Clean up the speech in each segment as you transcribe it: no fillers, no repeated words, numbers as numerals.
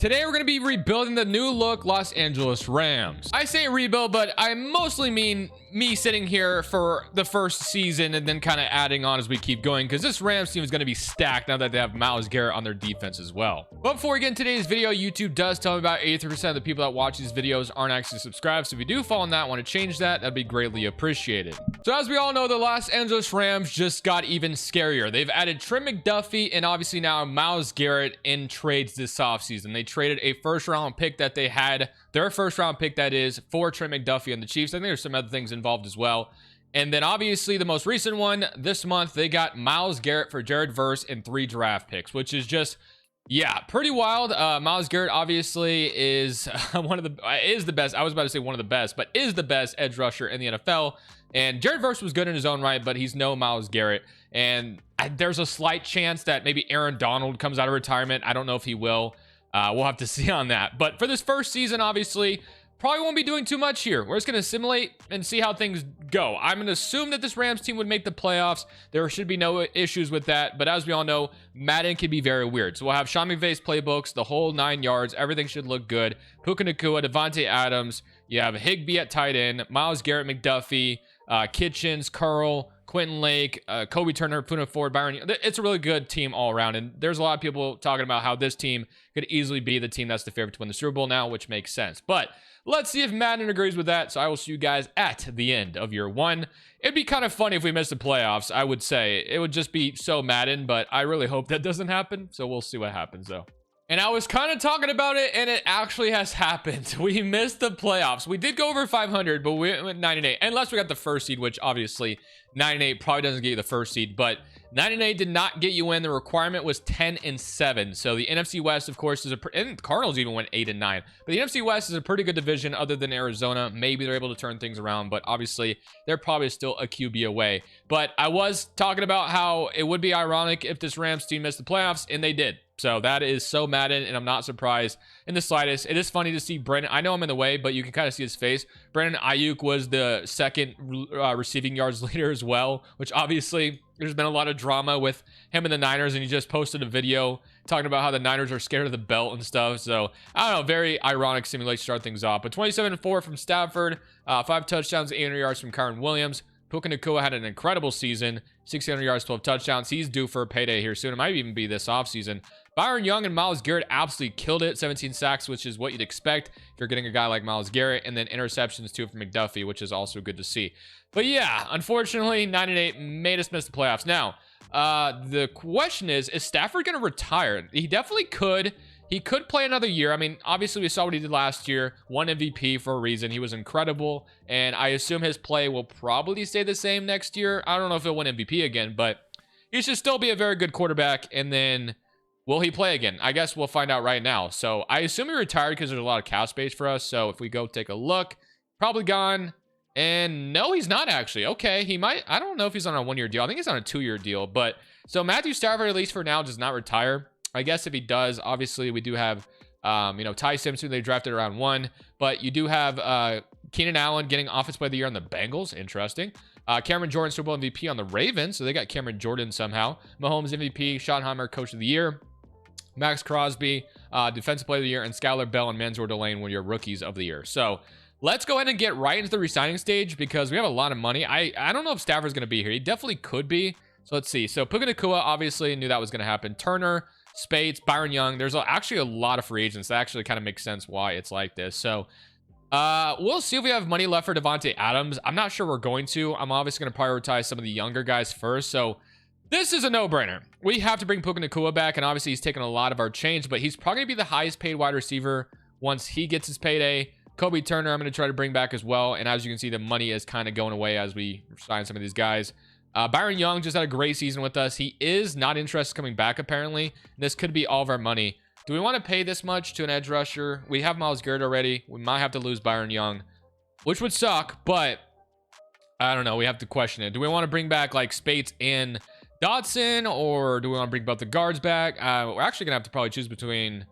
Today we're going to be rebuilding the new look Los Angeles Rams. I say rebuild, but I mostly mean me sitting here for the first season and then kind of adding on as we keep going, because this Rams team is going to be stacked now that they have Myles Garrett on their defense as well. But before we get into today's video, YouTube does tell me about 83% of the people that watch these videos aren't actually subscribed. So if you do follow on that, want to change that, that'd be greatly appreciated. So as we all know, the Los Angeles Rams just got even scarier. They've added Trent McDuffie and obviously now Myles Garrett in trades this offseason. They traded a first round pick that they had, their first round pick that is, for Trent McDuffie and the Chiefs. I think there's some other things involved as well. And then obviously the most recent one this month, they got Myles Garrett for Jared Verse and 3 draft picks, which is just, yeah, pretty wild. Myles Garrett obviously is is the best. I was about to say one of the best, but is the best edge rusher in the NFL. And Jared Verse was good in his own right, but he's no Myles Garrett. And there's a slight chance that maybe Aaron Donald comes out of retirement. I don't know if he will. We'll have to see on that. But for this first season, obviously, probably won't be doing too much here. We're just going to simulate and see how things go. I'm going to assume that this Rams team would make the playoffs. There should be no issues with that. But as we all know, Madden can be very weird. So we'll have Sean McVay's playbooks, the whole 9 yards. Everything should look good. Puka Nacua, Devontae Adams. You have Higbee at tight end. Myles Garrett, McDuffie, Kitchens, Curl, Quentin Lake, Kobe Turner, Puna Ford, Byron. It's a really good team all around. And there's a lot of people talking about how this team could easily be the team that's the favorite to win the Super Bowl now, which makes sense. But let's see if Madden agrees with that. So I will see you guys at the end of year 1. It'd be kind of funny if we missed the playoffs, I would say. It would just be so Madden, but I really hope that doesn't happen. So we'll see what happens though. And I was kind of talking about it, and it actually has happened. We missed the playoffs. We did go over 500, but we went 9-8. Unless we got the first seed, which obviously 9-8 probably doesn't get you the first seed. But 9-8 did not get you in. The requirement was 10-7. So the NFC West, of course, is and the Cardinals even went 8-9. But the NFC West is a pretty good division, other than Arizona. Maybe they're able to turn things around, but obviously they're probably still a QB away. But I was talking about how it would be ironic if this Rams team missed the playoffs, and they did. So that is so Madden, and I'm not surprised in the slightest. It is funny to see Brandon. I know I'm in the way, but you can kind of see his face. Brandon Ayuk was the second receiving yards leader as well, which obviously there's been a lot of drama with him and the Niners, and he just posted a video talking about how the Niners are scared of the belt and stuff. So I don't know, very ironic simulation to start things off. But 27-4 from Stafford, 5 touchdowns, 800 yards from Kyren Williams. Puka Nacua had an incredible season, 600 yards, 12 touchdowns. He's due for a payday here soon. It might even be this offseason. Byron Young and Myles Garrett absolutely killed it. 17 sacks, which is what you'd expect if you're getting a guy like Myles Garrett. And then interceptions too from McDuffie, which is also good to see. But yeah, unfortunately, 9-8 made us miss the playoffs. Now, the question is Stafford going to retire? He definitely could. He could play another year. I mean, obviously we saw what he did last year. Won MVP for a reason. He was incredible. And I assume his play will probably stay the same next year. I don't know if he'll win MVP again, but he should still be a very good quarterback. And then will he play again? I guess we'll find out right now. So I assume he retired because there's a lot of cap space for us. So if we go take a look, probably gone. And no, he's not actually. Okay, he might. I don't know if he's on a 1-year deal. I think he's on a 2-year deal. But so Matthew Stafford, at least for now, does not retire. I guess if he does, obviously we do have, Ty Simpson, they drafted around 1, but you do have Keenan Allen getting Offensive Player of the Year on the Bengals. Interesting. Cameron Jordan, Super Bowl MVP on the Ravens. So they got Cameron Jordan somehow. Mahomes MVP, Schottenheimer, Coach of the Year. Max Crosby, Defensive Player of the Year, and Skylar Bell and Mansour Delane were your Rookies of the Year. So let's go ahead and get right into the re-signing stage because we have a lot of money. I don't know if Stafford's going to be here. He definitely could be. So let's see. So Puka Nacua, obviously knew that was going to happen. Turner, Spates, Byron Young. There's actually a lot of free agents. That actually kind of makes sense why it's like this. So we'll see if we have money left for Devontae Adams. I'm not sure we're going to. I'm obviously going to prioritize some of the younger guys first. So this is a no-brainer. We have to bring Puka Nacua back, and obviously he's taken a lot of our change, but he's probably going to be the highest paid wide receiver once he gets his payday. Kobe Turner, I'm going to try to bring back as well. And as you can see, the money is kind of going away as we sign some of these guys. Byron Young just had a great season with us. He is not interested in coming back, apparently. This could be all of our money. Do we want to pay this much to an edge rusher? We have Myles Garrett already. We might have to lose Byron Young, which would suck, but I don't know. We have to question it. Do we want to bring back like Spates and Dotson, or do we want to bring both the guards back? We're actually going to have to probably choose between...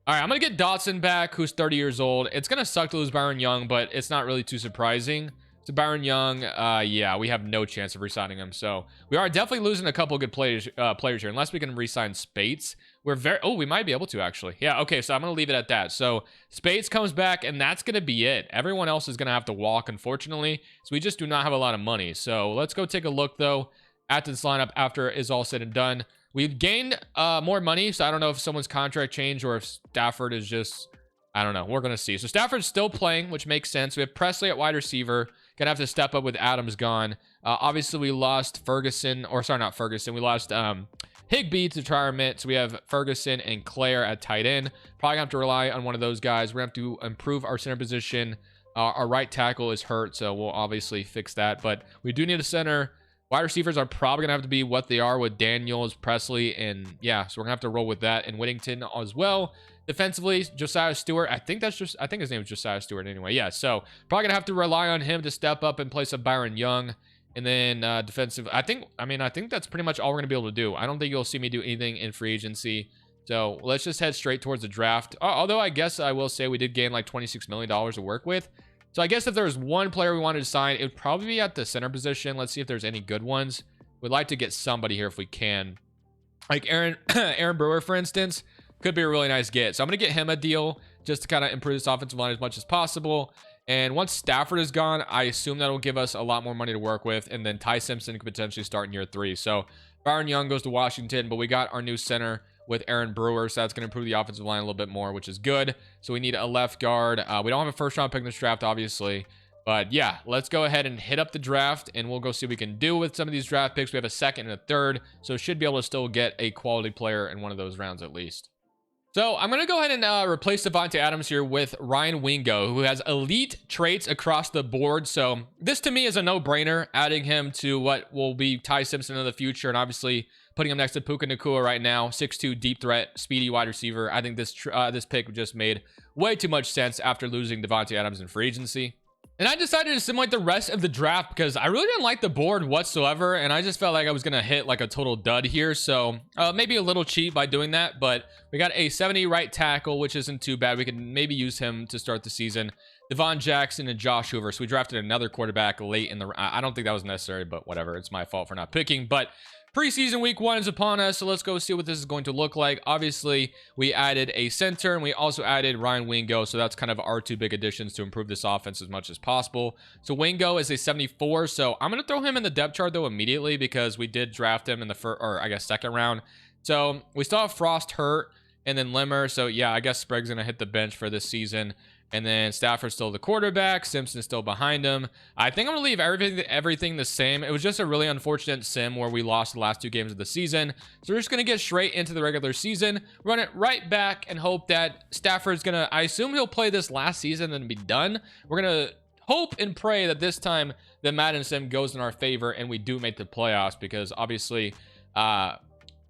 All right, I'm going to get Dotson back, who's 30 years old. It's going to suck to lose Byron Young, but it's not really too surprising. So Byron Young, yeah, we have no chance of re-signing him. So we are definitely losing a couple good players here, unless we can re-sign Spates. We might be able to actually. Yeah, okay, so I'm going to leave it at that. So Spates comes back, and that's going to be it. Everyone else is going to have to walk, unfortunately. So we just do not have a lot of money. So let's go take a look, though, at this lineup after it's all said and done. We've gained more money, so I don't know if someone's contract changed or if Stafford is just, I don't know. We're going to see. So Stafford's still playing, which makes sense. We have Presley at wide receiver. Going to have to step up with Adams gone. Obviously, we lost Ferguson, or sorry, not Ferguson. We lost Higbee to retirement. So we have Ferguson and Claire at tight end. Probably going to have to rely on one of those guys. We're going to have to improve our center position. Our right tackle is hurt, so we'll obviously fix that. But we do need a center. Wide receivers are probably going to have to be what they are with Daniels, Presley, and yeah, so we're going to have to roll with that. And Whittington as well. Defensively, Josiah Stewart. I think his name is Josiah Stewart anyway. Yeah, so probably going to have to rely on him to step up in place of Byron Young. And then defensive, I think that's pretty much all we're going to be able to do. I don't think you'll see me do anything in free agency. So let's just head straight towards the draft. Although I guess I will say we did gain like $26 million to work with. So I guess if there's one player we wanted to sign, it would probably be at the center position. Let's see if there's any good ones. We'd like to get somebody here if we can. Like Aaron Brewer, for instance, could be a really nice get. So I'm going to get him a deal just to kind of improve this offensive line as much as possible. And once Stafford is gone, I assume that'll give us a lot more money to work with. And then Ty Simpson could potentially start in year 3. So Byron Young goes to Washington, but we got our new center with Aaron Brewer, so that's going to improve the offensive line a little bit more, which is good. So we need a left guard. We don't have a first-round pick in this draft, obviously. But yeah, let's go ahead and hit up the draft, and we'll go see what we can do with some of these draft picks. We have a second and a third, so should be able to still get a quality player in one of those rounds at least. So I'm going to go ahead and replace Davante Adams here with Ryan Wingo, who has elite traits across the board. So this to me is a no-brainer, adding him to what will be Ty Simpson in the future, and obviously putting him next to Puka Nacua right now, 6'2", deep threat, speedy wide receiver. I think this pick just made way too much sense after losing Davante Adams in free agency. And I decided to simulate the rest of the draft because I really didn't like the board whatsoever, and I just felt like I was going to hit like a total dud here. So maybe a little cheat by doing that, but we got a 70 right tackle, which isn't too bad. We could maybe use him to start the season. Devon Jackson and Josh Hoover. So we drafted another quarterback late in the... I don't think that was necessary, but whatever. It's my fault for not picking. But preseason week 1 is upon us, so let's go see what this is going to look like. Obviously, we added a center, and we also added Ryan Wingo, so that's kind of our 2 big additions to improve this offense as much as possible. So Wingo is a 74, so I'm going to throw him in the depth chart, though, immediately, because we did draft him in the first, or I guess second round. So we still have Frost hurt, and then Limmer, so yeah, I guess Sprague's going to hit the bench for this season. And then Stafford's still the quarterback. Simpson's still behind him. I think I'm going to leave everything the same. It was just a really unfortunate sim where we lost the last 2 games of the season. So we're just going to get straight into the regular season, run it right back, and hope that Stafford's going to... I assume he'll play this last season and be done. We're going to hope and pray that this time the Madden sim goes in our favor and we do make the playoffs, because obviously...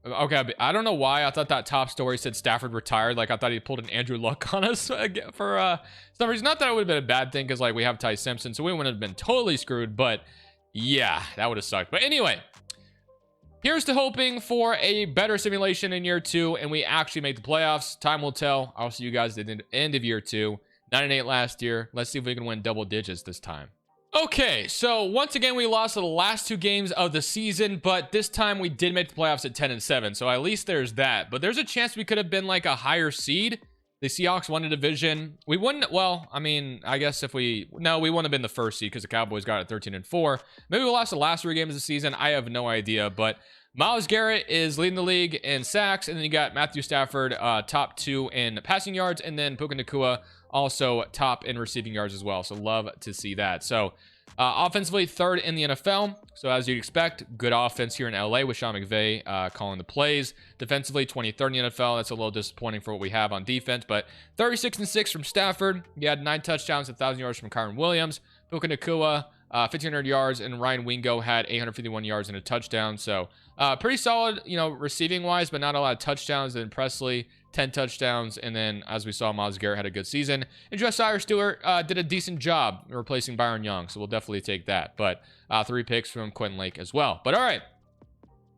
okay, I don't know why I thought that top story said Stafford retired. Like, I thought he pulled an Andrew Luck on us for some reason. Not that it would have been a bad thing, because like we have Ty Simpson, so we wouldn't have been totally screwed. But yeah, that would have sucked. But anyway, here's to hoping for a better simulation in year 2, and we actually make the playoffs. Time will tell. I'll see you guys at the end of year 2. 9-8 last year. Let's see if we can win double digits this time. Okay, so once again, we lost the last 2 games of the season, but this time we did make the playoffs at 10-7, so at least there's that. But there's a chance we could have been like a higher seed. The Seahawks won a division. We wouldn't, well, I mean, I guess if we wouldn't have been the first seed because the Cowboys got it 13-4. Maybe we lost the last 3 games of the season. I have no idea, but Myles Garrett is leading the league in sacks, and then you got Matthew Stafford, top 2 in passing yards, and then Puka Nacua also top in receiving yards as well. So love to see that. So offensively, 3rd in the NFL. So as you'd expect, good offense here in LA with Sean McVay calling the plays. Defensively, 23rd in the NFL. That's a little disappointing for what we have on defense, but 36-6 from Stafford. You had 9 touchdowns, 1,000 yards from Kyren Williams. Puka Nacua, 1,500 yards, and Ryan Wingo had 851 yards and a touchdown. So pretty solid, receiving wise, but not a lot of touchdowns. And Presley, 10 touchdowns, and then as we saw, Myles Garrett had a good season, and Josiah Stewart did a decent job replacing Byron Young, so we'll definitely take that. But 3 picks from Quentin Lake as well. But all right,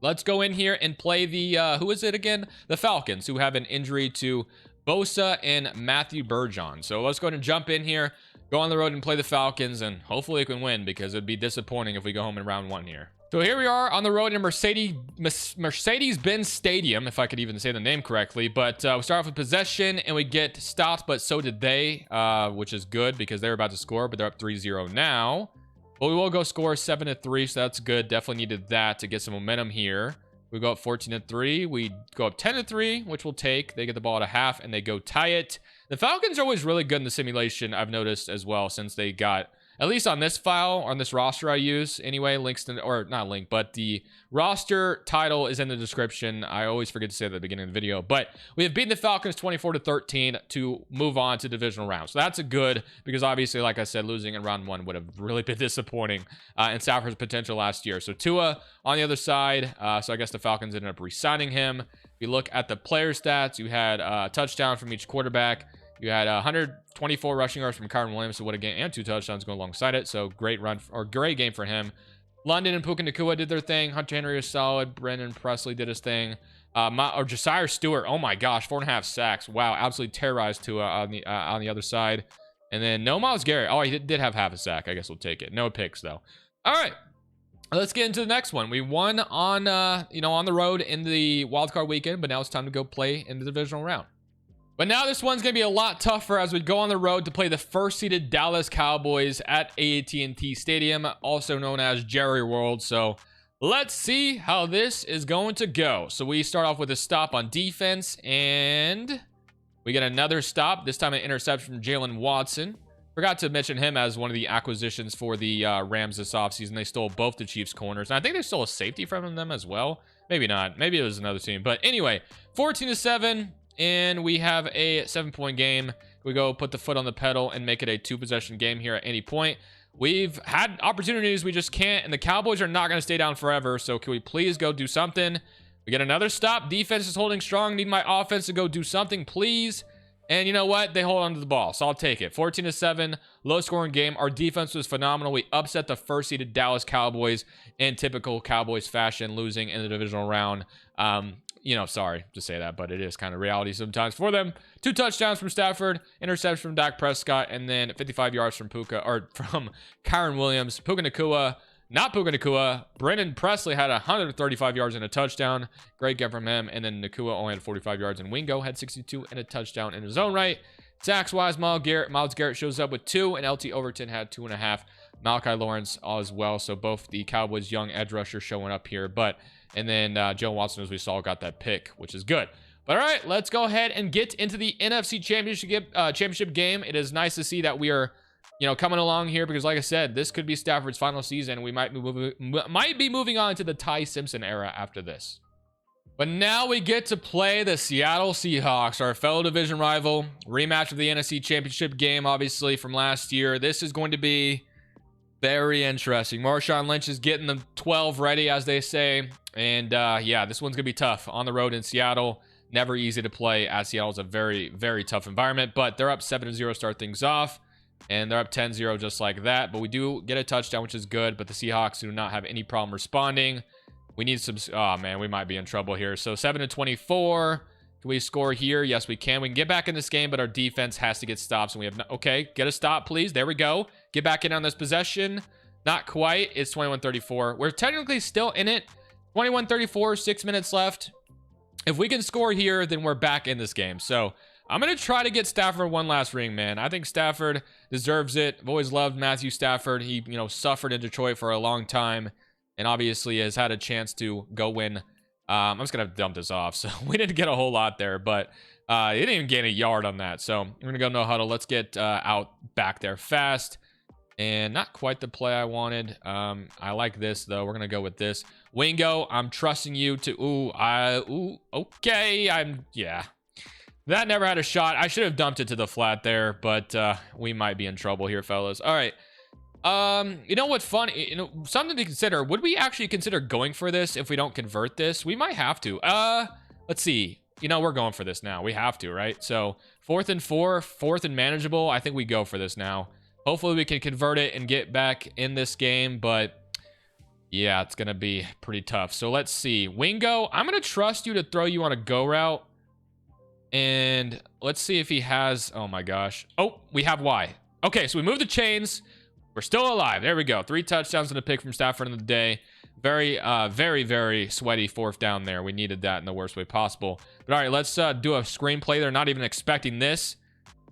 let's go in here and play the who is it again? The Falcons, who have an injury to Bosa and Matthew Bergeron. So let's go ahead and jump in here. go on the road and play the Falcons, and hopefully we can win, because it'd be disappointing if we go home in round 1 here. So here we are on the road in Mercedes-Benz Stadium, if I could even say the name correctly. But we start off with possession, and we get stopped, but so did they, which is good because they're about to score, but they're up 3-0 now. But we will go score 7-3, so that's good. Definitely needed that to get some momentum here. We go up 14-3. We go up 10-3, which we'll take. They get the ball at a half, and they go tie it. The Falcons are always really good in the simulation, I've noticed as well, since they got, at least on this file, on this roster I use anyway, links to, or not link, but the roster title is in the description. I always forget to say at the beginning of the video, but we have beaten the Falcons 24-13 to move on to divisional round. So that's a good, because obviously, like I said, losing in round 1 would have really been disappointing in Stafford's potential last year. So Tua on the other side. So I guess the Falcons ended up re-signing him. If you look at the player stats, you had a touchdown from each quarterback. You had 124 rushing yards from Kyren Williams, so what a game, and 2 touchdowns going alongside it. So great run, or great game for him. London and Puka Nacua did their thing. Hunter Henry is solid. Brendan Presley did his thing. Josiah Stewart, oh my gosh, 4.5 sacks. Wow, absolutely terrorized Tua on the other side. And then no Myles Garrett. Oh, he did have half a sack. I guess we'll take it. No picks though. All right. Let's get into the next one. We won on on the road in the wildcard weekend, but now it's time to go play in the divisional round. But now this one's going to be a lot tougher as we go on the road to play the first-seeded Dallas Cowboys at AT&T Stadium, also known as Jerry World. So let's see how this is going to go. So we start off with a stop on defense, and we get another stop, this time an interception from Jalen Watson. Forgot to mention him as one of the acquisitions for the Rams this offseason. They stole both the Chiefs corners, and I think they stole a safety from them as well. Maybe not. Maybe it was another team. But anyway, 14-7. And we have a 7-point game. We go put the foot on the pedal and make it a 2-possession game here at any point. We've had opportunities, we just can't, and the Cowboys are not going to stay down forever, so can we please go do something? We get another stop. Defense is holding strong. Need my offense to go do something, please. And you know what? They hold on to the ball, so I'll take it. 14-7, low-scoring game. Our defense was phenomenal. We upset the first-seeded Dallas Cowboys in typical Cowboys fashion, losing in the divisional round. Sorry to say that, but it is kind of reality sometimes for them. 2 touchdowns from Stafford, interception from Dak Prescott, and then 55 yards from Kyren Williams. Puka Nacua. Brendan Presley had 135 yards and a touchdown. Great game from him. And then Nacua only had 45 yards, and Wingo had 62 and a touchdown in his own right. Sacks-wise, Myles Garrett shows up with 2, and LT Overton had 2.5. Malachi Lawrence as well. So both the Cowboys' young edge rushers showing up here, and then Joe Watson, as we saw, got that pick, which is good. But all right, let's go ahead and get into the NFC championship game. It is nice to see that we are, coming along here, because like I said, this could be Stafford's final season. We might be moving on to the Ty Simpson era after this. But now we get to play the Seattle Seahawks, our fellow division rival. Rematch of the NFC championship game, obviously, from last year. This is going to be very interesting. Marshawn Lynch is getting the 12 ready, as they say. And yeah, this one's going to be tough on the road in Seattle. Never easy to play, as Seattle's a very, very tough environment. But they're up 7-0 start things off. And they're up 10-0 just like that. But we do get a touchdown, which is good. But the Seahawks do not have any problem responding. We need some... Oh, man, we might be in trouble here. So 7-24. Can we score here? Yes, we can. We can get back in this game, but our defense has to get stops. And we have... Okay, get a stop, please. There we go. Get back in on this possession. Not quite. It's 21-34. We're technically still in it. 21-34, 6 minutes left. If we can score here, then we're back in this game. So I'm going to try to get Stafford one last ring, man. I think Stafford deserves it. I've always loved Matthew Stafford. He, suffered in Detroit for a long time, and obviously has had a chance to go win. I'm just going to dump this off. So we didn't get a whole lot there, but he didn't even gain a yard on that. So we're going to go no huddle. Let's get out back there fast. And not quite the play I wanted. I like this, though. We're going to go with this. Wingo, I'm trusting you to... okay. Yeah. That never had a shot. I should have dumped it to the flat there, but we might be in trouble here, fellas. All right. You know what's funny? Something to consider. Would we actually consider going for this if we don't convert this? We might have to. Let's see. We're going for this now. We have to, right? So 4th and 4, 4th and manageable. I think we go for this now. Hopefully we can convert it and get back in this game, but yeah, it's going to be pretty tough. So let's see. Wingo, I'm going to trust you to throw you on a go route. And let's see if he has... Oh my gosh. Oh, we have Y. Okay, so we moved the chains. We're still alive. There we go. 3 touchdowns and a pick from Stafford in the day. Very, very sweaty 4th down there. We needed that in the worst way possible. But all right, let's do a screenplay. They're not even expecting this.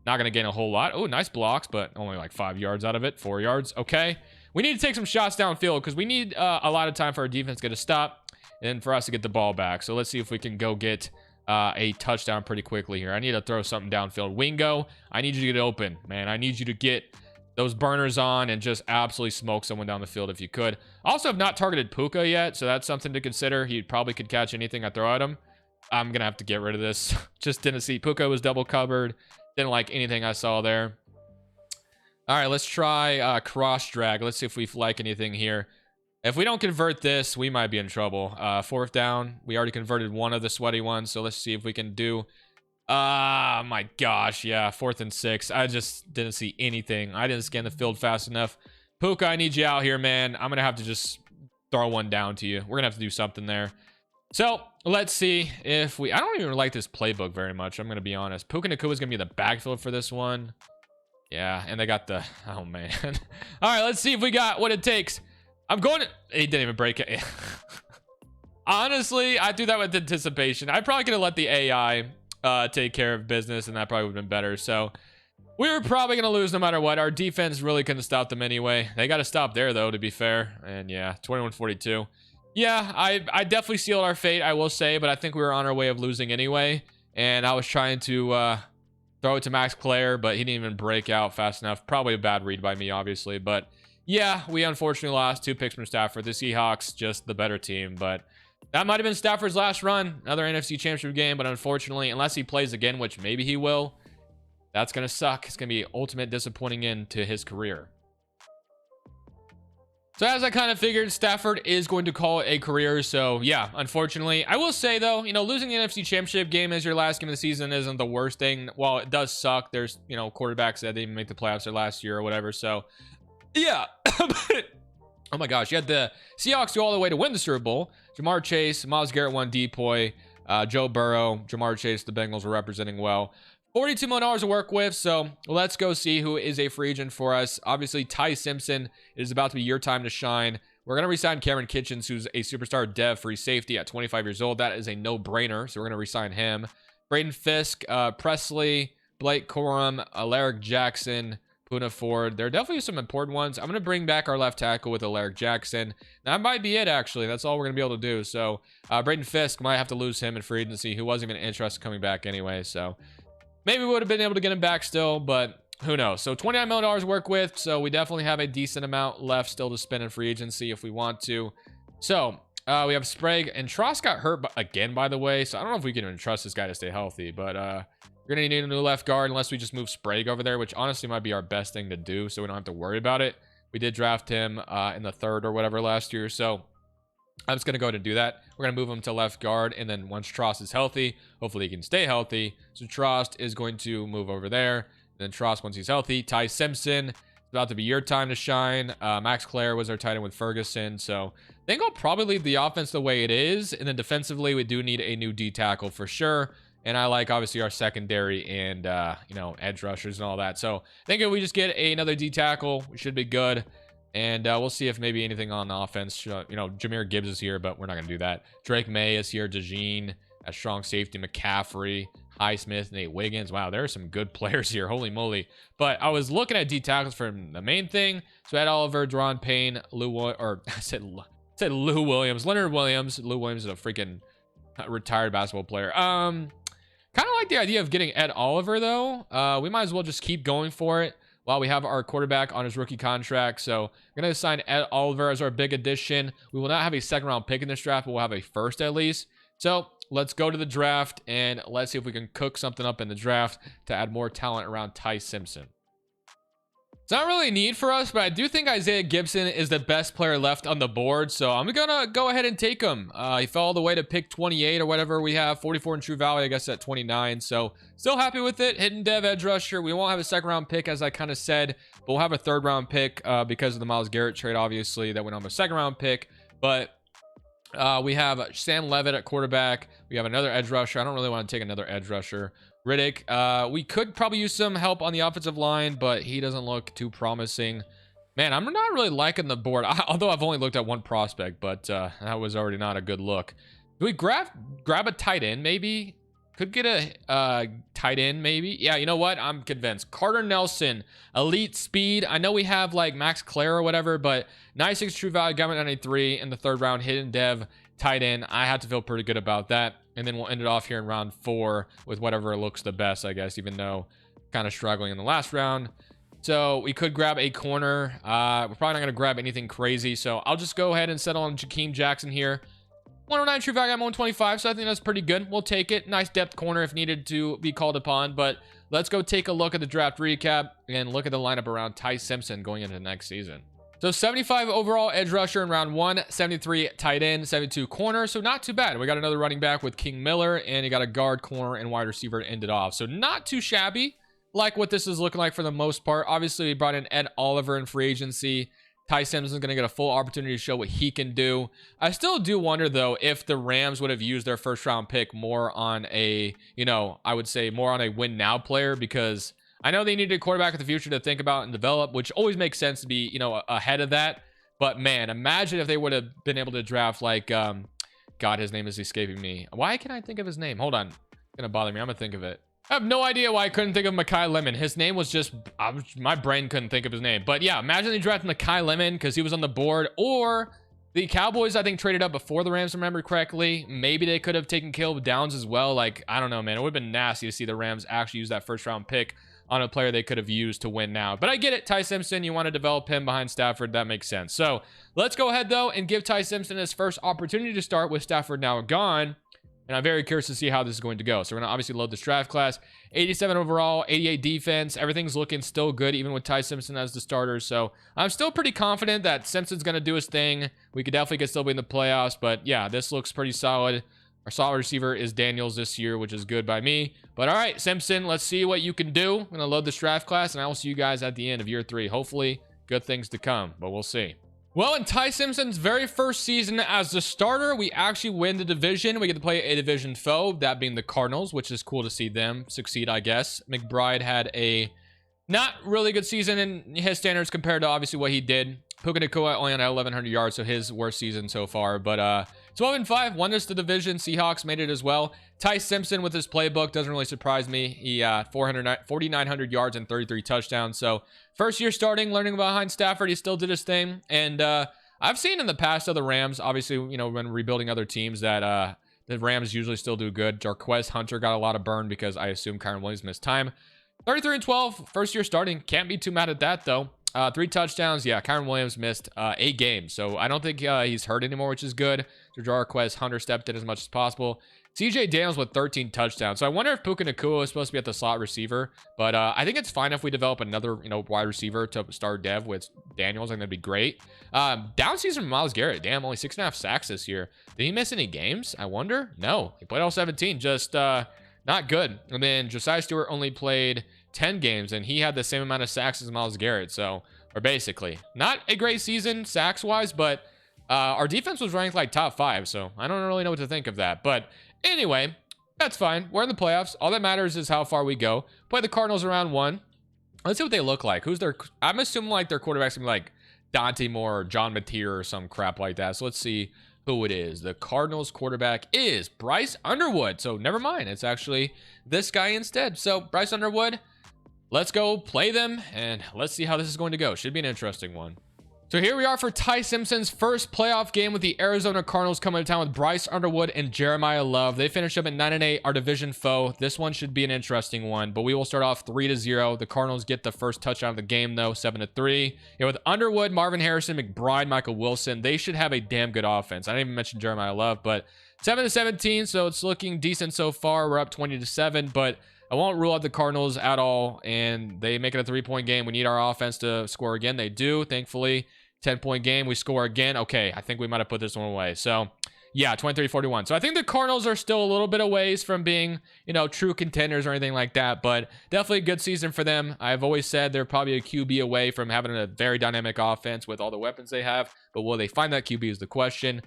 Not going to gain a whole lot. Oh, nice blocks, but only like 5 yards out of it. 4 yards. Okay. We need to take some shots downfield because we need a lot of time for our defense to get a stop and for us to get the ball back. So let's see if we can go get a touchdown pretty quickly here. I need to throw something downfield. Wingo, I need you to get open, man. I need you to get those burners on and just absolutely smoke someone down the field if you could. Also have not targeted Puka yet, so that's something to consider. He probably could catch anything I throw at him. I'm going to have to get rid of this. Just didn't see. Puka was double covered. Didn't like anything I saw there. All right, let's try cross drag. Let's see if we like anything here. If we don't convert this, we might be in trouble. 4th down. We already converted one of the sweaty ones, so let's see if we can do... my gosh, yeah, 4th and 6. I just didn't see anything. I didn't scan the field fast enough. Puka, I need you out here, man. I'm gonna have to just throw one down to you. We're gonna have to do something there. So let's see if we... I don't even like this playbook very much, I'm gonna be honest. Puka Nakua is gonna be the backfield for this one. Yeah, and they got the... Oh, man. All right, let's see if we got what it takes. I'm going to... He didn't even break it. Honestly, I do that with anticipation. I probably could have let the AI take care of business, and that probably would have been better. So we were probably going to lose no matter what. Our defense really couldn't stop them anyway. They got to stop there, though, to be fair. And yeah, 21-42. Yeah, I definitely sealed our fate, I will say, but I think we were on our way of losing anyway. And I was trying to throw it to Max Clare, but he didn't even break out fast enough. Probably a bad read by me, obviously. But yeah, we unfortunately lost 2 picks from Stafford. The Seahawks, just the better team. But that might have been Stafford's last run. Another NFC Championship game. But unfortunately, unless he plays again, which maybe he will, that's going to suck. It's going to be ultimate disappointing end to his career. So as I kind of figured, Stafford is going to call it a career. So yeah, unfortunately, I will say though, losing the NFC Championship game as your last game of the season isn't the worst thing. While it does suck, there's, quarterbacks that didn't even make the playoffs their last year or whatever. So yeah, but oh my gosh, you had the Seahawks go all the way to win the Super Bowl. Jamar Chase, Myles Garrett won Depoy, Joe Burrow, Jamar Chase, the Bengals were representing well. $42 million to work with, so let's go see who is a free agent for us. Obviously, Ty Simpson, it is about to be your time to shine. We're going to re-sign Cameron Kitchens, who's a superstar dev free safety at 25 years old. That is a no-brainer, so we're going to re-sign him. Braden Fisk, Presley, Blake Corum, Alaric Jackson, Puna Ford. There are definitely some important ones. I'm going to bring back our left tackle with Alaric Jackson. That might be it, actually. That's all we're going to be able to do. So, Braden Fisk, might have to lose him in free agency, who wasn't even interested in coming back anyway, so... Maybe we would have been able to get him back still, but who knows? So $29 million to work with, so we definitely have a decent amount left still to spend in free agency if we want to. So we have Sprague, and Tross got hurt again, by the way, so I don't know if we can even trust this guy to stay healthy, but we're going to need a new left guard unless we just move Sprague over there, which honestly might be our best thing to do, so we don't have to worry about it. We did draft him in the 3rd or whatever last year, so... I'm just going to go ahead and do that. We're going to move him to left guard, and then once Trost is healthy, hopefully he can stay healthy. So Trost is going to move over there. And then Trost, once he's healthy, Ty Simpson, it's about to be your time to shine. Max Clare was our tight end with Ferguson. So I think I'll probably leave the offense the way it is. And then defensively, we do need a new D tackle for sure. And I like, obviously, our secondary and, edge rushers and all that. So I think if we just get another D tackle, we should be good. And we'll see if maybe anything on the offense. Jahmyr Gibbs is here, but we're not going to do that. Drake May is here. DeJean, a strong safety. McCaffrey, Highsmith, Nate Wiggins. Wow, there are some good players here. Holy moly. But I was looking at D tackles for the main thing. So Ed Oliver, Deron Payne, Lou Williams, Leonard Williams. Lou Williams is a freaking retired basketball player. Kind of like the idea of getting Ed Oliver, though. We might as well just keep going for it while we have our quarterback on his rookie contract. So we're going to sign Ed Oliver as our big addition. We will not have a 2nd round pick in this draft, but we'll have a 1st at least. So let's go to the draft and let's see if we can cook something up in the draft to add more talent around Ty Simpson. It's not really a need for us, but I do think Isaiah Gibson is the best player left on the board. So I'm going to go ahead and take him. He fell all the way to pick 28 or whatever we have. 44 in True Value, I guess, at 29. So still happy with it. Hidden Dev Edge Rusher. We won't have a 2nd round pick, as I kind of said, but we'll have a 3rd round pick because of the Myles Garrett trade, obviously, that went on the 2nd round pick. But we have Sam Levitt at quarterback. We have another edge rusher. I don't really want to take another edge rusher. Riddick. We could probably use some help on the offensive line, but he doesn't look too promising. Man, I'm not really liking the board, although I've only looked at one prospect, but that was already not a good look. Do we grab a tight end, maybe? Could get a tight end, maybe. Yeah, you know what? I'm convinced. Carter Nelson, elite speed. I know we have like Max Clare or whatever, but 96 true value, got 93 in the 3rd round, hidden dev, tight end. I have to feel pretty good about that. And then we'll end it off here in round 4 with whatever looks the best, I guess, even though kind of struggling in the last round. So we could grab a corner. We're probably not going to grab anything crazy. So I'll just go ahead and settle on Jakeem Jackson here. 109 true value, I'm 125, so I think that's pretty good. We'll take it. Nice depth corner if needed to be called upon. But let's go take a look at the draft recap and look at the lineup around Ty Simpson going into next season. So 75 overall edge rusher in round 1, 73 tight end, 72 corner. So not too bad. We got another running back with King Miller, and you got a guard, corner, and wide receiver to end it off. So not too shabby. Like what this is looking like for the most part. Obviously, we brought in Ed Oliver in free agency. Ty Simpson is going to get a full opportunity to show what he can do. I still do wonder, though, if the Rams would have used their 1st round pick more on a, I would say more on a win now player, because I know they needed a quarterback of the future to think about and develop, which always makes sense to be, ahead of that. But man, imagine if they would have been able to draft like, God, his name is escaping me. Why can't I think of his name? Hold on. It's going to bother me. I'm going to think of it. I have no idea why I couldn't think of Mekhi Lemon. His name was just, my brain couldn't think of his name. But yeah, imagine they drafted Mekhi Lemon because he was on the board. Or the Cowboys, I think, traded up before the Rams, remember correctly. Maybe they could have taken Caleb Downs as well. Like, I don't know, man. It would have been nasty to see the Rams actually use that 1st round pick on a player they could have used to win now. But I get it. Ty Simpson, you want to develop him behind Stafford. That makes sense. So let's go ahead, though, and give Ty Simpson his first opportunity to start with Stafford now gone. And I'm very curious to see how this is going to go. So we're going to obviously load this draft class. 87 overall, 88 defense. Everything's looking still good, even with Ty Simpson as the starter. So I'm still pretty confident that Simpson's going to do his thing. We could definitely still be in the playoffs. But yeah, this looks pretty solid. Our solid receiver is Daniels this year, which is good by me. But all right, Simpson, let's see what you can do. I'm going to load this draft class, and I will see you guys at the end of year 3. Hopefully, good things to come, but we'll see. Well, in Ty Simpson's very first season as the starter, we actually win the division. We get to play a division foe, that being the Cardinals, which is cool to see them succeed, I guess. McBride had a not really good season in his standards compared to obviously what he did. Puka Nacua only on 1,100 yards, so his worst season so far. But 12-5, won us the division. Seahawks made it as well. Ty Simpson with his playbook doesn't really surprise me. He 4,900 yards and 33 touchdowns. So first year starting, learning behind Stafford, he still did his thing. And I've seen in the past of the Rams, obviously, when rebuilding other teams, that the Rams usually still do good. Jarquez Hunter got a lot of burn because I assume Kyren Williams missed time. 33-12, first year starting. Can't be too mad at that, though. 3 touchdowns. Yeah, Kyren Williams missed 8 games. So I don't think he's hurt anymore, which is good. Jarquez Hunter stepped in as much as possible. CJ Daniels with 13 touchdowns. So I wonder if Puka Nacua is supposed to be at the slot receiver. But I think it's fine if we develop another, wide receiver to start dev with Daniels. I think that'd be great. Down season from Myles Garrett. Damn, only 6.5 sacks this year. Did he miss any games? I wonder. No, he played all 17. Just not good. And then Josiah Stewart only played 10 games, and he had the same amount of sacks as Myles Garrett. So, or basically, not a great season sacks-wise, but our defense was ranked like top 5. So I don't really know what to think of that. But anyway, that's fine. We're in the playoffs. All that matters is how far we go. Play the Cardinals around 1. Let's see what they look like. I'm assuming like their quarterback's gonna be like Dante Moore or John Mateer or some crap like that. So let's see who it is. The Cardinals quarterback is Bryce Underwood. So never mind. It's actually this guy instead. So Bryce Underwood, let's go play them and let's see how this is going to go. Should be an interesting one. So here we are for Ty Simpson's first playoff game with the Arizona Cardinals coming to town with Bryce Underwood and Jeremiah Love. They finished up at 9-8, our division foe. This one should be an interesting one, but we will start off 3-0. The Cardinals get the first touchdown of the game, though, 7-3. With Underwood, Marvin Harrison, McBride, Michael Wilson, they should have a damn good offense. I didn't even mention Jeremiah Love, but 7-17, so it's looking decent so far. We're up 20-7, but I won't rule out the Cardinals at all, and they make it a 3-point game. We need our offense to score again. They do, thankfully. 10-point game. We score again. Okay, I think we might have put this one away. So, yeah, 23-41. So I think the Cardinals are still a little bit of ways from being, true contenders or anything like that, but definitely a good season for them. I've always said they're probably a QB away from having a very dynamic offense with all the weapons they have, but will they find that QB is the question.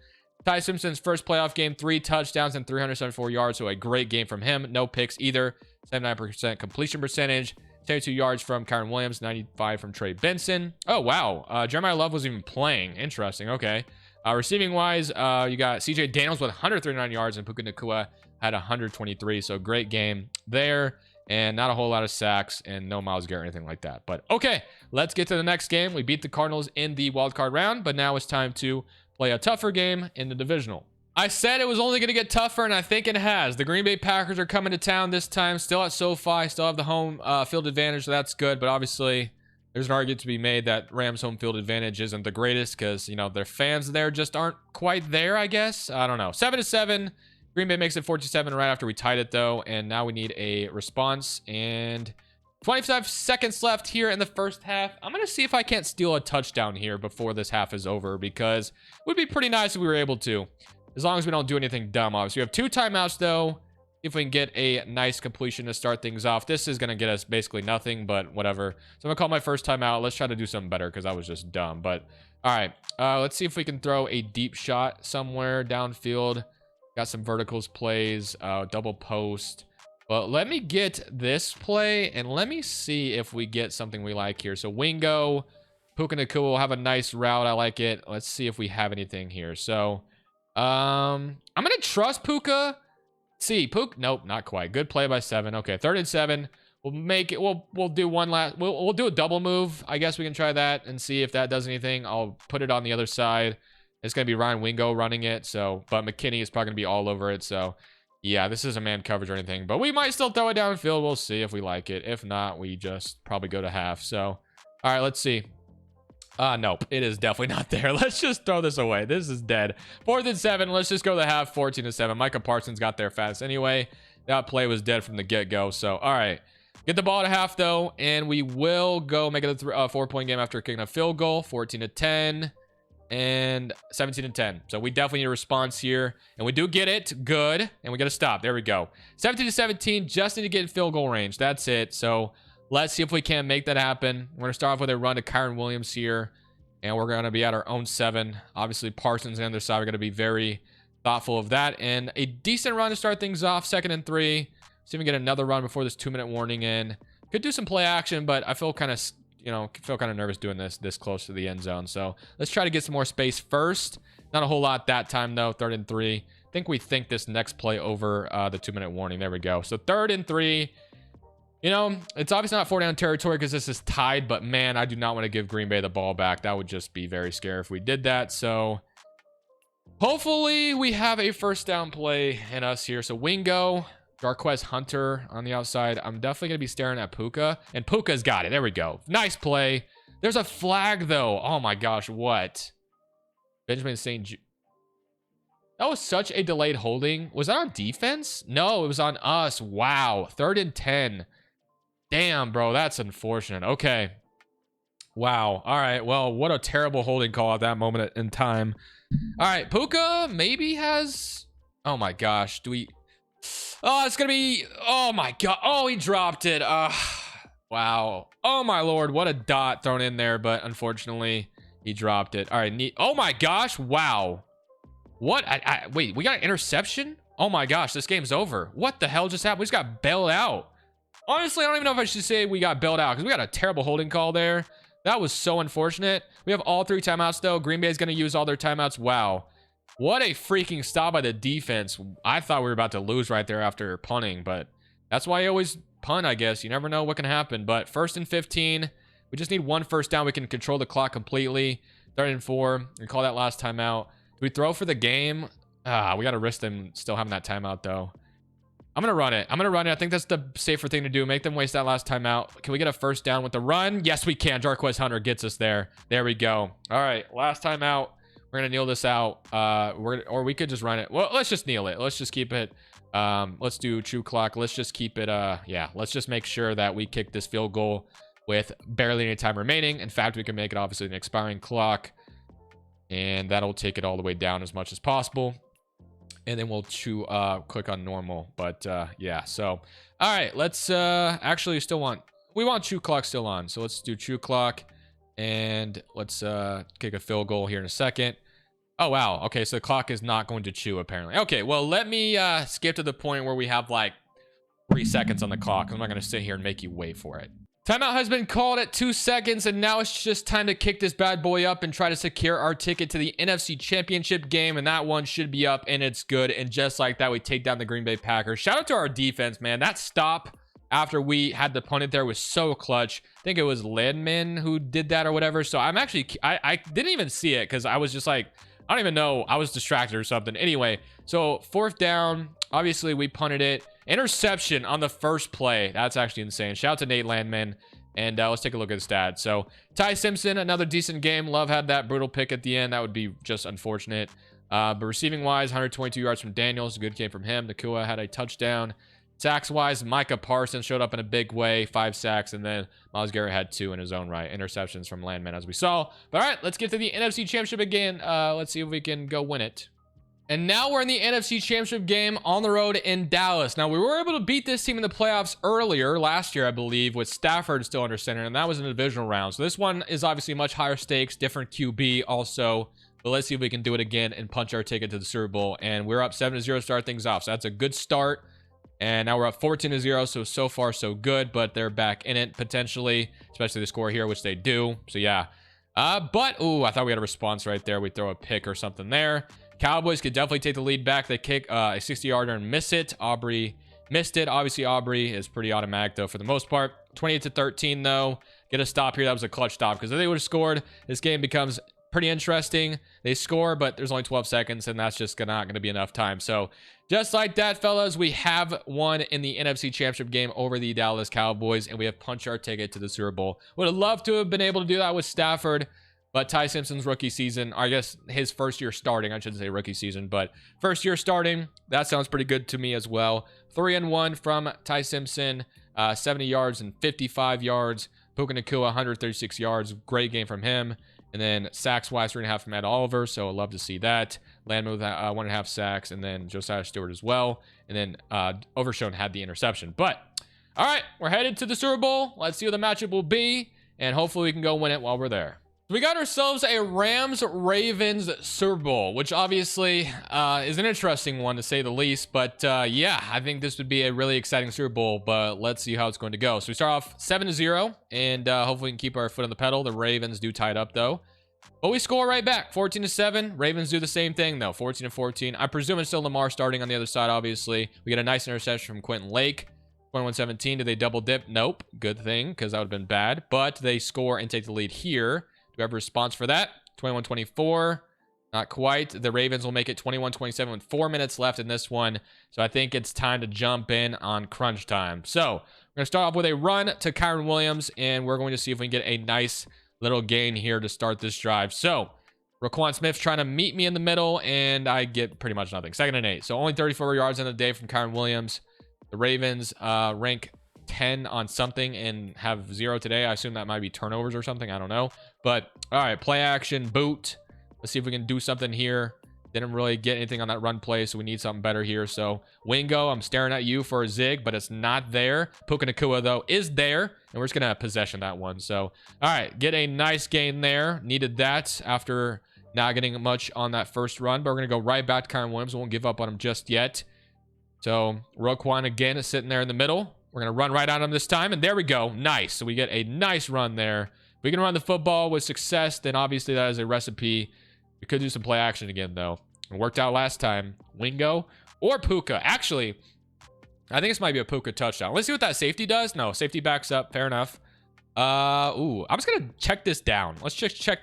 Ty Simpson's first playoff game, 3 touchdowns and 374 yards, so a great game from him. No picks either. 79% completion percentage, 72 yards from Kyron Williams, 95 from Trey Benson. Oh, wow. Jeremiah Love was even playing. Interesting. Okay. Receiving wise, you got CJ Daniels with 139 yards and Puka Nacua had 123. So great game there. And not a whole lot of sacks and no Myles Garrett or anything like that. But okay, let's get to the next game. We beat the Cardinals in the wild card round, but now it's time to play a tougher game in the divisional. I said it was only going to get tougher, and I think it has. The Green Bay Packers are coming to town this time, still at SoFi, still have the home field advantage, so that's good. But obviously, there's an argument to be made that Rams home field advantage isn't the greatest because, you know, their fans there just aren't quite there, I guess. I don't know. 7-7. Green Bay makes it 4-7 right after we tied it, though, and now we need a response. And 25 seconds left here in the first half. I'm going to see if I can't steal a touchdown here before this half is over because it would be pretty nice if we were able to. As long as we don't do anything dumb, obviously. We have 2 timeouts, though. See if we can get a nice completion to start things off. This is going to get us basically nothing, but whatever. So I'm going to call my first timeout. Let's try to do something better because I was just dumb. But, all right. Let's see if we can throw a deep shot somewhere downfield. Got some verticals plays, double post. But let me get this play, and let me see if we get something we like here. So Wingo, Puka Nacua will have a nice route. I like it. Let's see if we have anything here. So I'm going to trust Puka. See, Puka. Nope, not quite. Good play by 7. Okay, 3rd and 7. We'll make it. We'll do one last. We'll do a double move. I guess we can try that and see if that does anything. I'll put it on the other side. It's going to be Ryan Wingo running it. So, but McKinney is probably going to be all over it. So, yeah, this isn't man coverage or anything. But we might still throw it downfield. We'll see if we like it. If not, we just probably go to half. So, all right, let's see. Nope, it is definitely not there. Let's just throw this away. This is dead. 4th and 7. Let's just go to half. 14-7. Micah Parsons got there fast anyway. That play was dead from the get-go. So, all right. Get the ball at half, though, and we will go make it a 4-point game after kicking a field goal. 14-10. And 17-10. So we definitely need a response here. And we do get it. Good. And we got to stop. There we go. 17-17. Just need to get in field goal range. That's it. So let's see if we can make that happen. We're going to start off with a run to Kyron Williams here. And we're going to be at our own 7. Obviously, Parsons on the other side. We're going to be very thoughtful of that. And a decent run to start things off. 2nd and 3. See if we can get another run before this 2-minute warning in. Could do some play action, but I feel kind of... feel kind of nervous doing this close to the end zone. So let's try to get some more space first. Not a whole lot that time, though. 3rd and 3. I think we think this next play over the 2-minute warning. There we go. So 3rd and 3. It's obviously not 4-down territory because this is tied. But, man, I do not want to give Green Bay the ball back. That would just be very scary if we did that. So hopefully we have a first down play in us here. So Wingo. Darquez Hunter on the outside. I'm definitely going to be staring at Puka. And Puka's got it. There we go. Nice play. There's a flag, though. Oh, my gosh. What? Benjamin St. That was such a delayed holding. Was that on defense? No, it was on us. Wow. 3rd and 10. Damn, bro. That's unfortunate. Okay. Wow. All right. Well, what a terrible holding call at that moment in time. All right. Puka maybe has... Oh, my gosh. Do we... Oh, it's going to be... Oh, my God. Oh, he dropped it. Wow. Oh, my Lord. What a dot thrown in there. But unfortunately, he dropped it. All right. Oh, my gosh. Wow. What? Wait, we got an interception? Oh, my gosh. This game's over. What the hell just happened? We just got bailed out. Honestly, I don't even know if I should say we got bailed out because we got a terrible holding call there. That was so unfortunate. We have all 3 timeouts, though. Green Bay is going to use all their timeouts. Wow. What a freaking stop by the defense. I thought we were about to lose right there after punting, but that's why you always punt, I guess. You never know what can happen. But 1st and 15. We just need 1 first down. We can control the clock completely. 3rd and 4. We call that last timeout. Do we throw for the game? We got to risk them still having that timeout, though. I'm going to run it. I think that's the safer thing to do. Make them waste that last timeout. Can we get a first down with the run? Yes, we can. Darquez Hunter gets us there. There we go. All right. Last timeout. We're going to kneel this out. Or we could just run it. Well, let's just kneel it. Let's just keep it. Let's do true clock. Let's just keep it. Yeah, let's just make sure that we kick this field goal with barely any time remaining. In fact, we can make it obviously an expiring clock. And that'll take it all the way down as much as possible. And then we'll click on normal. But yeah, so all right, let's actually we want true clock still on. So let's do true clock. And let's kick a field goal here in a second. Oh, wow. Okay, so the clock is not going to chew, apparently. Okay, well, let me skip to the point where we have, like, 3 seconds on the clock. I'm not going to sit here and make you wait for it. Timeout has been called at 2 seconds, and now it's just time to kick this bad boy up and try to secure our ticket to the NFC Championship game, and that one should be up, and it's good. And just like that, we take down the Green Bay Packers. Shout out to our defense, man. That stop after we had the opponent there was so clutch. I think it was Landman who did that or whatever. So I'm actually, I didn't even see it because I was just like, I don't even know. I was distracted or something. Anyway, so 4th down. Obviously, we punted it. Interception on the first play. That's actually insane. Shout out to Nate Landman. And let's take a look at the stats. So Ty Simpson, another decent game. Love had that brutal pick at the end. That would be just unfortunate. But receiving wise, 122 yards from Daniels. A good game from him. Nakua had a touchdown. Sacks wise, Micah Parsons showed up in a big way. 5 sacks. And then Myles Garrett had 2 in his own right. Interceptions from Landman, as we saw. But all right, let's get to the NFC Championship again. Let's see if we can go win it. And now we're in the NFC Championship game on the road in Dallas. Now, we were able to beat this team in the playoffs earlier, last year, I believe, with Stafford still under center, and that was in the divisional round. So this one is obviously much higher stakes, different QB also. But let's see if we can do it again and punch our ticket to the Super Bowl. And we're up 7-0 to start things off. So that's a good start. And now we're up 14-0, so far so good. But they're back in it potentially, especially the score here, which they do. So yeah. Ooh, I thought we had a response right there. We throw a pick or something there. Cowboys could definitely take the lead back. They kick a 60-yarder and miss it. Aubrey missed it. Obviously, Aubrey is pretty automatic, though, for the most part. 28-13, though. Get a stop here. That was a clutch stop because if they would have scored, this game becomes pretty interesting. They score, but there's only 12 seconds, and that's just not going to be enough time. So just like that, fellas, we have won in the NFC Championship game over the Dallas Cowboys, and we have punched our ticket to the Super Bowl. Would have loved to have been able to do that with Stafford. But Ty Simpson's rookie season, or I guess his first year starting, I shouldn't say rookie season, but first year starting, that sounds pretty good to me as well. 3-1 from Ty Simpson, 70 yards and 55 yards. Puka Nacua, 136 yards. Great game from him. And then sacks-wise, 3.5 from Ed Oliver, so I'd love to see that. Landman with 1.5 sacks, and then Josiah Stewart as well. And then Overshown had the interception. But, all right, we're headed to the Super Bowl. Let's see what the matchup will be, and hopefully we can go win it while we're there. We got ourselves a Rams-Ravens Super Bowl, which obviously is an interesting one to say the least. But yeah, I think this would be a really exciting Super Bowl, but let's see how it's going to go. So we start off 7-0, and hopefully we can keep our foot on the pedal. The Ravens do tie it up, though. But we score right back, 14-7. Ravens do the same thing, though, 14-14. I presume it's still Lamar starting on the other side, obviously. We get a nice interception from Quentin Lake. 21-17. Did they double dip? Nope. Good thing, because that would have been bad. But they score and take the lead here. Do we have a response for that? 21-24. Not quite. The Ravens will make it 21-27 with 4 minutes left in this one. So I think it's time to jump in on crunch time. So we're going to start off with a run to Kyron Williams, and we're going to see if we can get a nice little gain here to start this drive. So Roquan Smith trying to meet me in the middle, and I get pretty much nothing. 2nd and 8. So only 34 yards in the day from Kyron Williams. The Ravens rank 10 on something and have 0 today. I assume that might be turnovers or something. I don't know. But all right, play action, boot. Let's see if we can do something here. Didn't really get anything on that run play, so we need something better here. So Wingo, I'm staring at you for a zig, but it's not there. Puka Nacua, though, is there, and we're just going to possession that one. So all right, get a nice gain there. Needed that after not getting much on that first run, but we're going to go right back to Kyron Williams. We won't give up on him just yet. So Roquan again is sitting there in the middle. We're going to run right on him this time, and there we go. Nice. So we get a nice run there. If we can run the football with success, then obviously that is a recipe. We could do some play action again, though. It worked out last time. Wingo or Puka. Actually, I think this might be a Puka touchdown. Let's see what that safety does. No, safety backs up. Fair enough. I'm just going to check this down. Let's just check.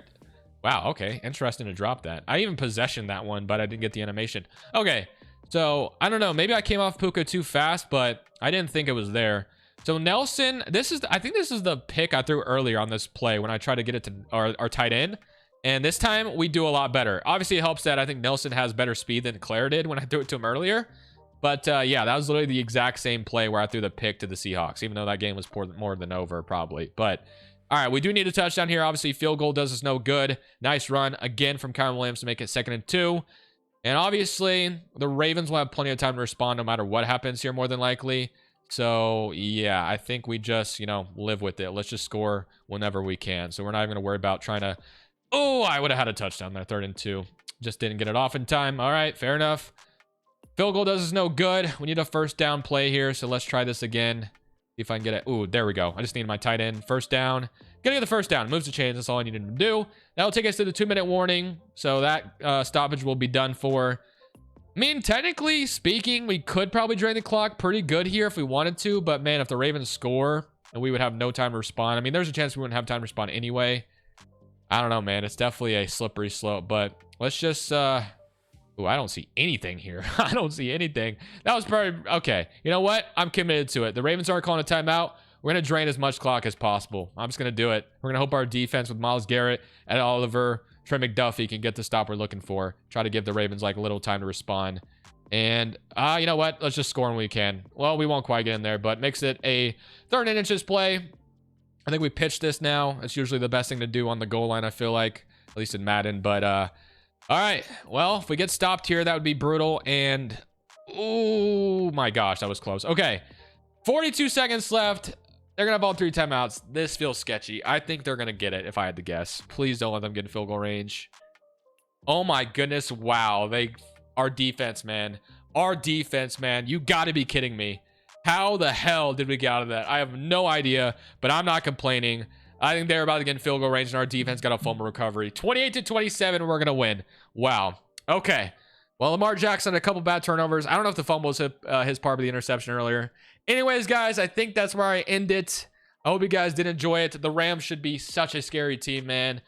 Wow, okay. Interesting to drop that. I even possessioned that one, but I didn't get the animation. Okay, so I don't know. Maybe I came off Puka too fast, but I didn't think it was there. So Nelson, I think this is the pick I threw earlier on this play when I tried to get it to our tight end. And this time we do a lot better. Obviously it helps that I think Nelson has better speed than Claire did when I threw it to him earlier. But yeah, that was literally the exact same play where I threw the pick to the Seahawks, even though that game was more than over probably. But all right, we do need a touchdown here. Obviously field goal does us no good. Nice run again from Kyron Williams to make it 2nd and 2. And obviously the Ravens will have plenty of time to respond no matter what happens here more than likely. So, yeah, I think we just, live with it. Let's just score whenever we can. So we're not even going to worry about trying to... Oh, I would have had a touchdown there, 3rd and 2. Just didn't get it off in time. All right, fair enough. Field goal does us no good. We need a first down play here, so let's try this again. See if I can get it. Ooh, there we go. I just need my tight end. First down. Gonna get the first down. Moves the chains. That's all I needed to do. That'll take us to the 2-minute warning. So that stoppage will be done for. I mean, technically speaking, we could probably drain the clock pretty good here if we wanted to. But man, if the Ravens score, and we would have no time to respond. I mean, there's a chance we wouldn't have time to respond anyway. I don't know, man. It's definitely a slippery slope. But let's just... Ooh, I don't see anything here. I don't see anything. That was probably... Okay, you know what? I'm committed to it. The Ravens aren't calling a timeout. We're going to drain as much clock as possible. I'm just going to do it. We're going to hope our defense with Myles Garrett and Oliver, Trey McDuffie can get the stop we're looking for. Try to give the Ravens like a little time to respond. And you know what? Let's just score when we can. Well, we won't quite get in there, but makes it a 3rd and inches play. I think we pitched this now. It's usually the best thing to do on the goal line, I feel like. At least in Madden. But, all right. Well, if we get stopped here, that would be brutal. And, oh my gosh, that was close. Okay. 42 seconds left. They're going to have all 3 timeouts. This feels sketchy. I think they're going to get it if I had to guess. Please don't let them get in field goal range. Oh my goodness. Wow. Our defense, man. Our defense, man. You got to be kidding me. How the hell did we get out of that? I have no idea, but I'm not complaining. I think they're about to get in field goal range, and our defense got a fumble recovery. 28-27, we're going to win. Wow. Okay. Well, Lamar Jackson, a couple bad turnovers. I don't know if the fumble was his part of the interception earlier. Anyways, guys, I think that's where I end it. I hope you guys did enjoy it. The Rams should be such a scary team, man.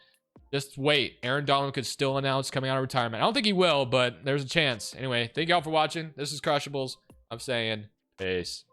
Just wait. Aaron Donald could still announce coming out of retirement. I don't think he will, but there's a chance. Anyway, thank y'all for watching. This is Crushables. I'm saying peace.